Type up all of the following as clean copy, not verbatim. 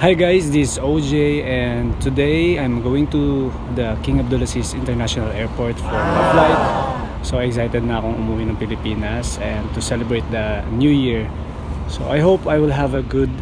Hi guys, this is OJ and today I'm going to the King Abdulaziz International Airport for a flight. So excited na akong umuwi ng Pilipinas and to celebrate the New Year. So I hope I will have a good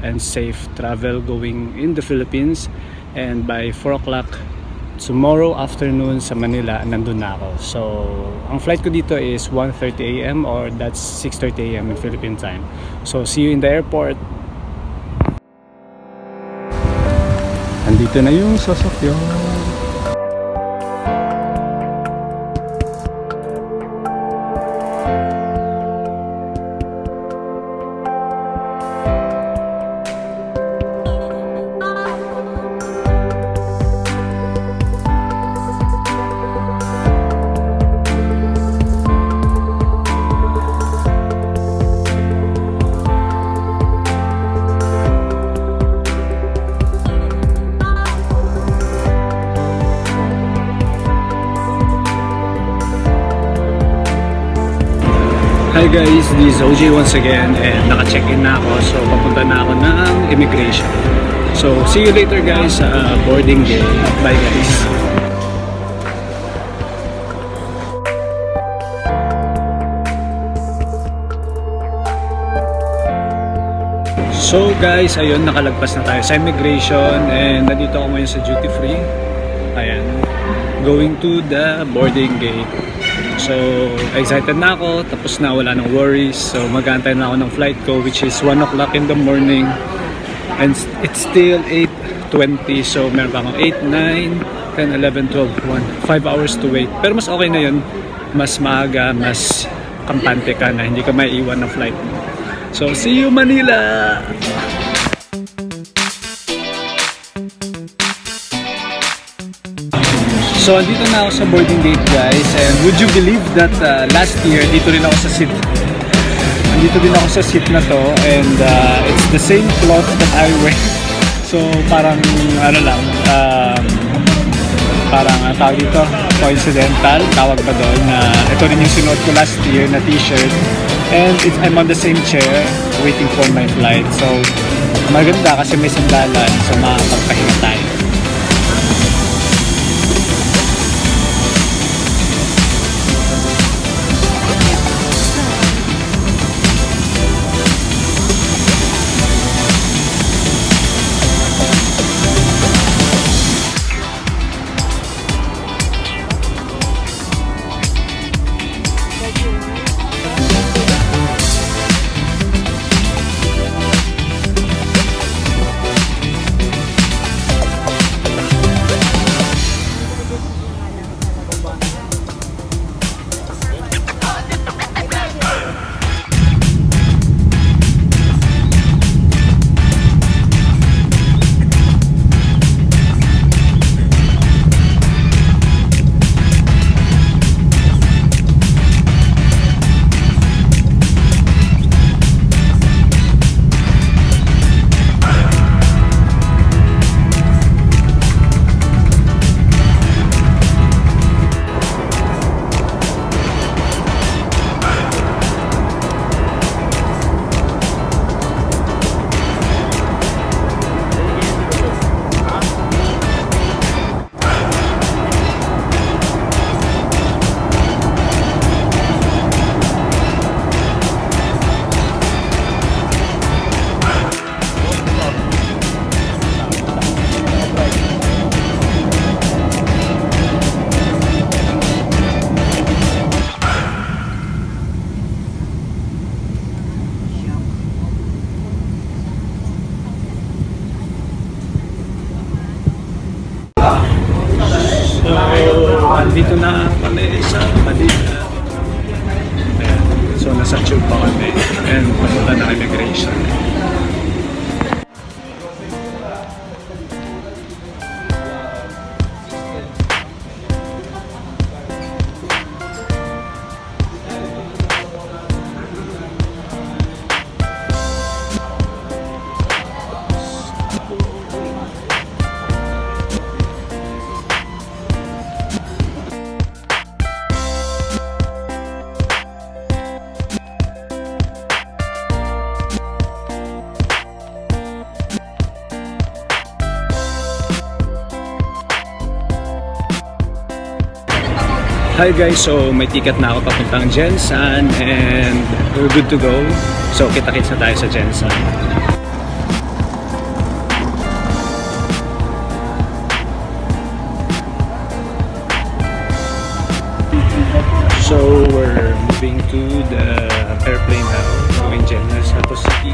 and safe travel going in the Philippines, and by 4 o'clock tomorrow afternoon sa Manila nandun na ako. So ang flight ko dito is 1:30 AM or that's 6:30 AM in Philippine time. So see you in the airport. Andito na yung sasakyan. Hi guys, this is OJ once again and naka-check-in na ako, so papunta na ako ng immigration. So see you later guys sa boarding gate. Bye guys. So guys, ayun, nakalagpas na tayo sa immigration and nandito ako ngayon sa duty free. Ayan, going to the boarding gate. So excited na ako, tapos na, wala nang worries. So mag-aantay na ako ng flight ko, which is 1 o'clock in the morning and it's still 8:20. So meron pa akong 8, 9, 10, 11, 12, 1, 5 hours to wait. Pero mas okay na yun, mas maaga, mas kampante ka na, hindi ka maiiwan ng flight. So see you Manila! So andito na ako sa boarding gate guys, and would you believe that last year dito rin ako sa seat. Andito din ako sa seat na to, and it's the same cloth that I wear. So parang ano lang, parang tawag dito, coincidental, tawag pa doon, na ito rin yung sinuot ko last year na t-shirt, and I'm on the same chair waiting for my flight. So maganda kasi may sandalan, so makakapagpahinga tayo. Dito na kami sa Manila. Ayan. So nasa tube pa kami and papunta na immigration. Hi guys, so may ticket na ako papuntang Gensan and we're good to go. So kita-kits na tayo sa Gensan. So we're moving to the airplane now, going Gensan City.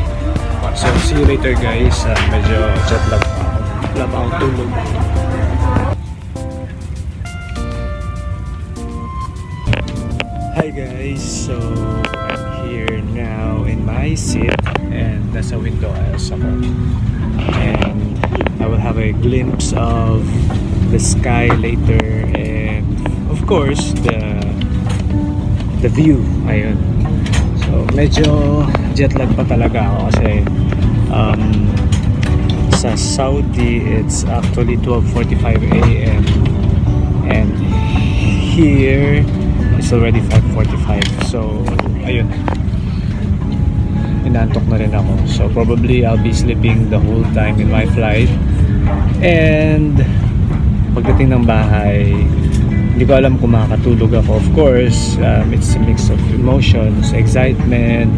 So see you later guys, medyo jet lag pa ako. Wala pa akong tulog. Hi guys, so I'm here now in my seat and nasa window ayos ako. And I will have a glimpse of the sky later and of course the view. Ayun. So medyo jet lag pa talaga ako kasi sa Saudi it's actually 12:45 AM and here it's already 5:45. So ayun, inantok na rin ako, so probably I'll be sleeping the whole time in my flight. And pagdating ng bahay, hindi ko alam kung makakatulog ako. Of course, it's a mix of emotions, excitement,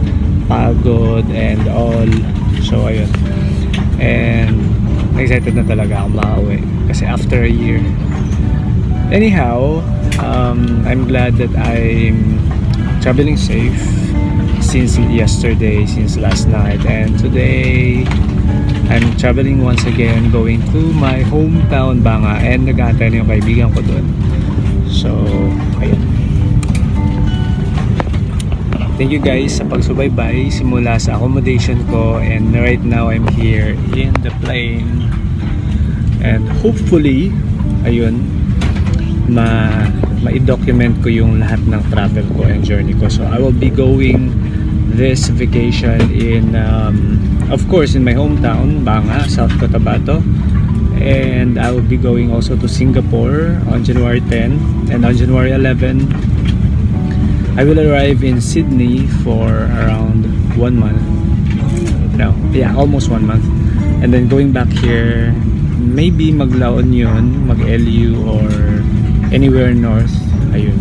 pagod, and all. So ayun, and excited na talaga ako makauwi kasi after a year. Anyhow, I'm glad that I'm traveling safe since yesterday, since last night, and today I'm traveling once again, going to my hometown Banga, and nag-aantay na yung kaibigan ko doon. So ayun, thank you guys sa pagsubaybay simula sa accommodation ko, and right now I'm here in the plane and hopefully ayun, ma-document ko yung lahat ng travel ko and journey ko. So I will be going this vacation in of course in my hometown Banga, South Cotabato, and I will be going also to Singapore on January 10, and on January 11 I will arrive in Sydney for around 1 month. No, yeah, almost 1 month, and then going back here, maybe mag-La Union, mag-LU, or anywhere north. Ayun,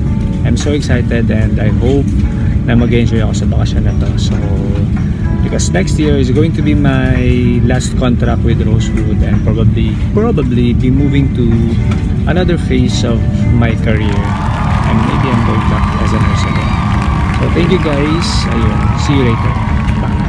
I'm so excited and I hope na mag-enjoy ako sa bakasyon na to. So because next year is going to be my last contract with Rosewood, and probably be moving to another phase of my career, and maybe I'm going back as a nurse again. So thank you guys. Ayun, see you later. Bye.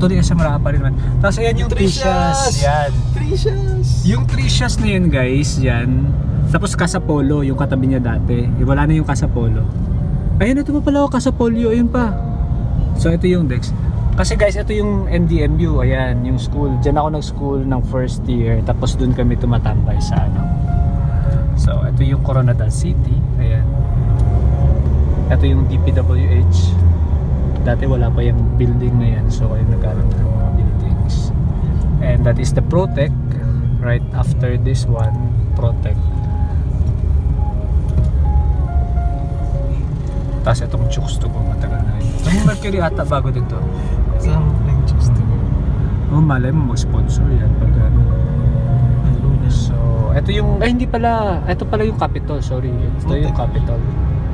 actually sa Marapa rin naman. Tapos ayan yung Tricias. Yan. Tricias. Yung Tricias na yun guys, yan. Tapos Casa Polo, yung katabi niya dati. Wala na yung Casa Polo. Ayun, ito pa pala Casa Polo, ayun pa. So ito yung Dex. Kasi guys, ito yung NDMU, ayan, yung school. Diyan ako nag-school ng first year. Tapos dun kami tumatambay sa ano. So ito yung Coronadal City, ayan. Ito yung DPWH. Dati wala pa yung building na yan. So ayun, nagkaroon ng mga buildings. And that is the Protec. Right after this one, Protec. Tapos itong Chooks to go, matagal na rin. Yung Mercury ata bago din to. Saan mo pala yung Chooks to go? Oh, malay mo mag-sponsor yan pag ano. So, ito yung, ay hindi pala, ito pala yung Capitol, sorry. Ito Protec. Yung Capitol.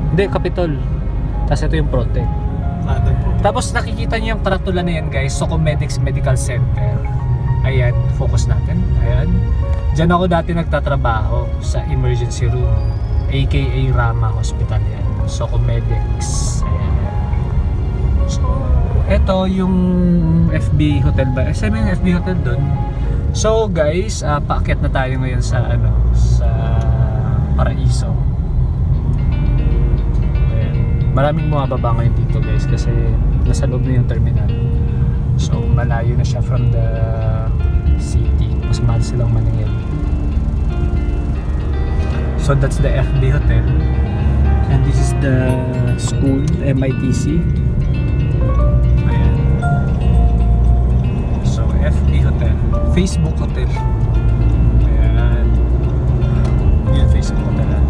Hindi, Capitol. Tapos ito yung Protec. Tapos nakikita niyo yung karatula na yan guys, Socomedics Medical Center. Ayan, focus natin. Ayan. Diyan ako dati nagtatrabaho sa emergency room, aka Rama Hospital yan. Socomedics. Ayan. So, ito yung FB Hotel ba? Sabi yung FB Hotel doon. So guys, paakyat na tayo ngayon sa ano, sa Paraiso. Ayan. Maraming bumababa ngayon dito guys kasi nasa loob na yung terminal. So malayo na siya from the city. Mas mahal silang maningil. So that's the FB Hotel. And this is the school, MITC. Ayan. So FB Hotel, Facebook Hotel. Ayan. Yung Facebook Hotel.